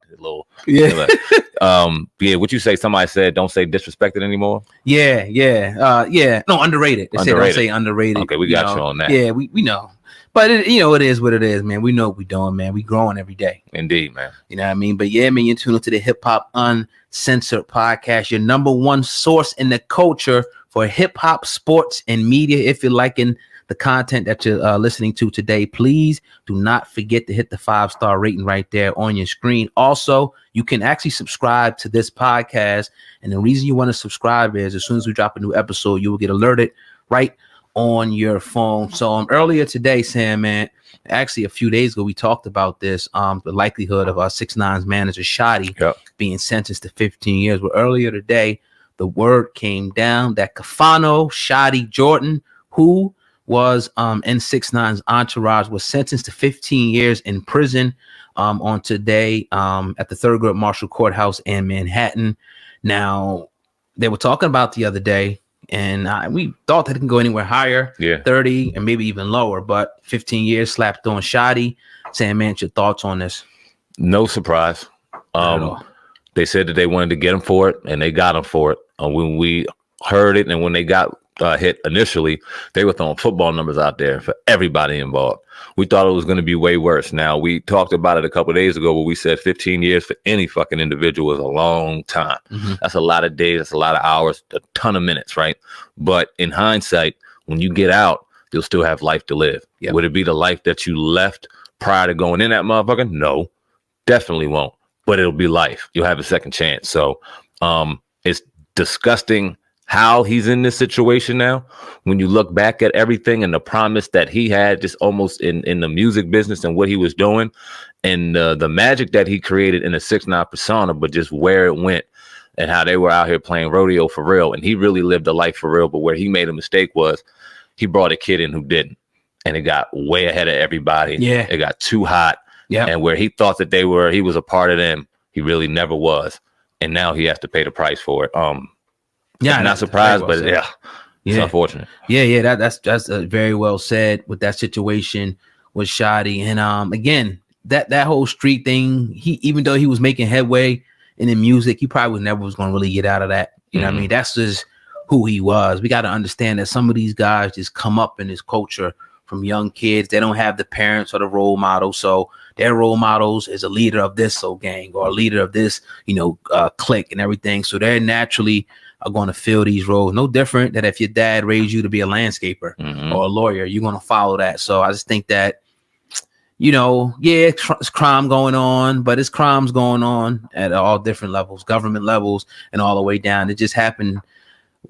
A little, yeah. Yeah. What you say? Somebody said, "Don't say disrespected anymore." Yeah. No, underrated. They say don't say underrated. Okay, we got you on that. Yeah, we know. But it is what it is, man. We know what we're doing, man. We growing every day. Indeed, man. You know what I mean? But yeah, man, you're tuned to the Hip Hop Uncensored podcast, your number one source in the culture for hip hop, sports, and media. If you're liking the content that you're listening to today, please do not forget to hit the 5-star rating right there on your screen. Also, you can actually subscribe to this podcast. And the reason you want to subscribe is as soon as we drop a new episode, you will get alerted right on your phone. So earlier today, SamAnt, actually a few days ago, we talked about this, the likelihood of 6ix9ine's manager Shotti being sentenced to 15 years. Well, earlier today, the word came down that Kafano Shotti Jordan, who was in 6ix9ine's entourage, was sentenced to 15 years in prison on today at the Thurgood Marshall Courthouse in Manhattan. Now, they were talking about the other day, and we thought that it can go anywhere higher, 30 and maybe even lower, but 15 years slapped on Shotti. SamAnt, your thoughts on this? No surprise. They said that they wanted to get him for it, and they got him for it. When we heard it and when they got hit initially, they were throwing football numbers out there for everybody involved. We thought it was going to be way worse. Now, we talked about it a couple of days ago where we said 15 years for any fucking individual is a long time. That's a lot of days. That's a lot of hours, a ton of minutes, right? But in hindsight, when you get out, you'll still have life to live. Would it be the life that you left prior to going in that motherfucker? No, definitely won't. But it'll be life. You'll have a second chance. So it's disgusting how he's in this situation now. When you look back at everything and the promise that he had just almost in the music business and what he was doing and the magic that he created in the 6ix9ine persona, but just where it went and how they were out here playing rodeo for real. And he really lived a life for real. But where he made a mistake was he brought a kid in who didn't. And it got way ahead of everybody. Yeah. It got too hot. Yeah. And where he thought that he was a part of them, he really never was. And now he has to pay the price for it. Yeah, not surprised, but it's unfortunate. Yeah, that's very well said with that situation with Shotti. And again, that whole street thing, even though he was making headway in the music, he probably never was going to really get out of that. You know what I mean? That's just who he was. We got to understand that some of these guys just come up in this culture from young kids. They don't have the parents or the role model, so their role models is a leader of this soul gang or a leader of this, clique and everything. So they're naturally are going to fill these roles. No different than if your dad raised you to be a landscaper or a lawyer, you're going to follow that. So I just think that, it's crime going on, but it's crimes going on at all different levels, government levels, and all the way down. It just happened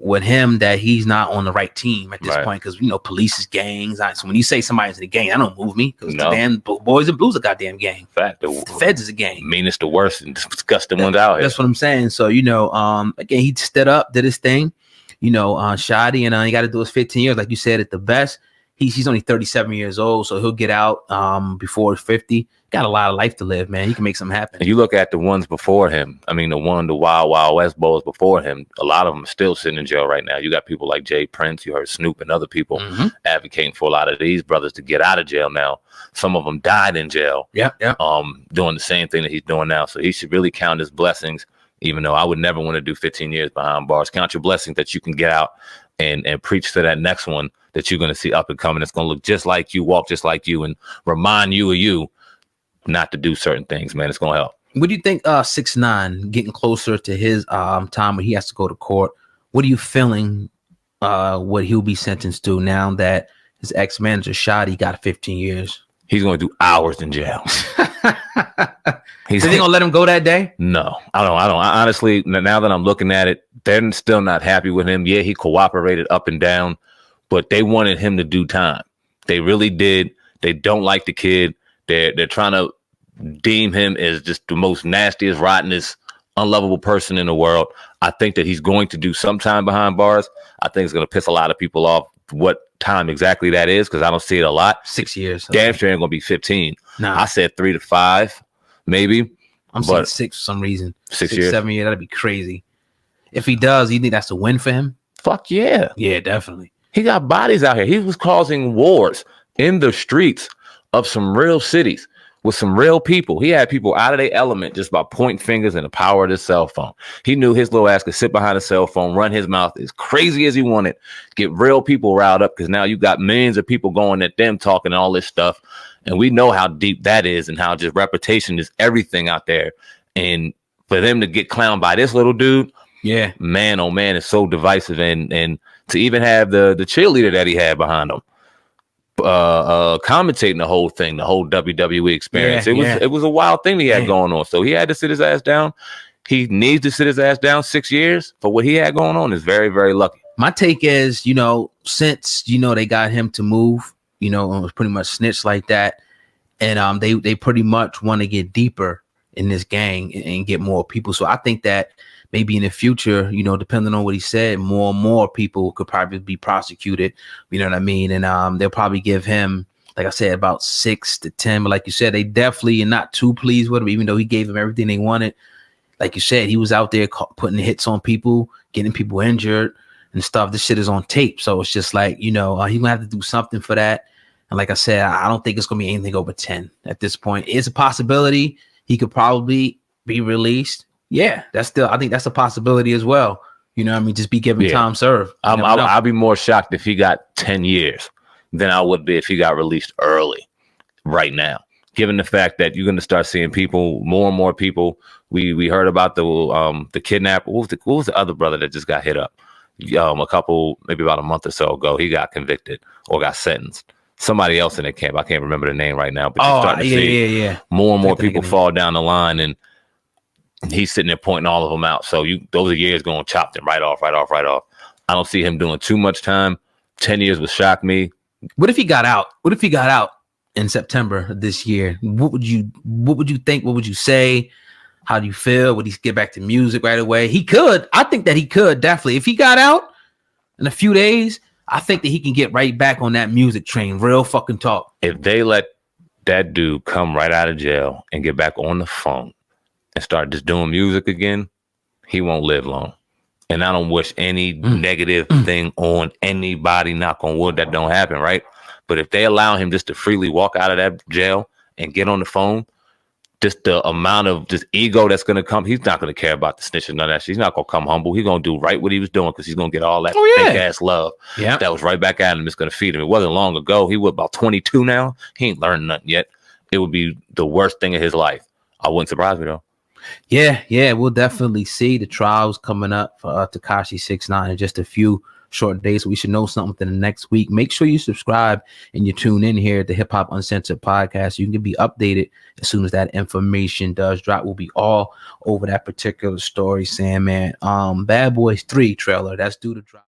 with him that he's not on the right team at this point because police is gangs. So when you say somebody's in a gang, that don't move me because the damn Boys and Blues a goddamn gang. Fact, the Feds is a gang. Meanest, the worst, and disgusting ones out here. That's what I'm saying. So again, he stood up, did his thing. Shotti, and he got to do his 15 years, like you said. At the best, he's only 37 years old, so he'll get out before 50. Got a lot of life to live, man. He can make something happen. And you look at the ones before him. I mean, the Wild Wild West Bulls before him, a lot of them are still sitting in jail right now. You got people like Jay Prince. You heard Snoop and other people advocating for a lot of these brothers to get out of jail now. Some of them died in jail. Doing the same thing that he's doing now. So he should really count his blessings, even though I would never want to do 15 years behind bars. Count your blessings that you can get out and preach to that next one that you're going to see up and coming. It's going to look just like you, walk just like you, and remind you of you not to do certain things, man. It's going to help. What do you think 6ix9ine getting closer to his time when he has to go to court? What are you feeling what he'll be sentenced to now that his ex-manager Shotti got 15 years? He's going to do hours in jail. Is he going to let him go that day? No, I don't. Honestly, now that I'm looking at it, they're still not happy with him. Yeah, he cooperated up and down, but they wanted him to do time. They really did. They don't like the kid. They're trying to deem him as just the most nastiest, rottenest, unlovable person in the world. I think that he's going to do some time behind bars. I think it's going to piss a lot of people off what time exactly that is, because I don't see it a lot. 6 years. Damn sure ain't going to be 15. Nah. I said 3 to 5, maybe. I'm saying 6 for some reason. 6 years. 7 years. That'd be crazy. If he does, you think that's a win for him? Fuck yeah. Yeah, definitely. He got bodies out here. He was causing wars in the streets of some real cities with some real people. He had people out of their element just by pointing fingers and the power of his cell phone. He knew his little ass could sit behind a cell phone, run his mouth as crazy as he wanted, get real people riled up, because now you got millions of people going at them talking all this stuff. And we know how deep that is and how just reputation is everything out there. And for them to get clowned by this little dude, yeah, man, oh man, it's so divisive. And to even have the cheerleader that he had behind him commentating the whole thing, the whole WWE experience. It was a wild thing he had going on. So he had to sit his ass down. He needs to sit his ass down 6 years for what he had going on. Is very, very lucky. My take is, you know, since, you know, they got him to move, you know, it was pretty much snitched like that. And they pretty much want to get deeper in this gang and get more people. So I think that maybe in the future, you know, depending on what he said, more and more people could probably be prosecuted. You know what I mean? And they'll probably give him, like I said, about 6 to 10. But like you said, they definitely are not too pleased with him, even though he gave them everything they wanted. Like you said, he was out there putting hits on people, getting people injured and stuff. This shit is on tape. So it's just like, you know, he's going to have to do something for that. And like I said, I don't think it's going to be anything over 10 at this point. It's a possibility he could probably be released. Yeah, I think that's a possibility as well. You know what I mean? Just be given time served. I'll be more shocked if he got 10 years than I would be if he got released early right now. Given the fact that you're going to start seeing people, more and more people. We heard about the kidnapper. What was the other brother that just got hit up? Maybe about a month or so ago, he got convicted or got sentenced. Somebody else in the camp. I can't remember the name right now, but you're starting to see more and more people fall down the line, and he's sitting there pointing all of them out. So those are years going to chop them right off. I don't see him doing too much time. 10 years would shock me. What if he got out? What if he got out in September of this year? What would you think? What would you say? How do you feel? Would he get back to music right away? He could. I think that he could, definitely. If he got out in a few days, I think that he can get right back on that music train. Real fucking talk. If they let that dude come right out of jail and get back on the phone and start just doing music again, he won't live long. And I don't wish any negative thing on anybody, knock on wood, that don't happen, right? But if they allow him just to freely walk out of that jail and get on the phone, just the amount of just ego that's going to come, he's not going to care about the snitching, none of that shit. He's not going to come humble. He's going to do right what he was doing because he's going to get all that fake ass love that was right back at him. It's going to feed him. It wasn't long ago. He was about 22 now. He ain't learned nothing yet. It would be the worst thing of his life. I wouldn't surprise me though. Yeah, we'll definitely see the trials coming up for Tekashi 6ix9ine in just a few short days. So we should know something within the next week. Make sure you subscribe and you tune in here at the Hip Hop Uncensored podcast. So you can be updated as soon as that information does drop. We'll be all over that particular story, SamAnt. Bad Boys 3 trailer that's due to drop.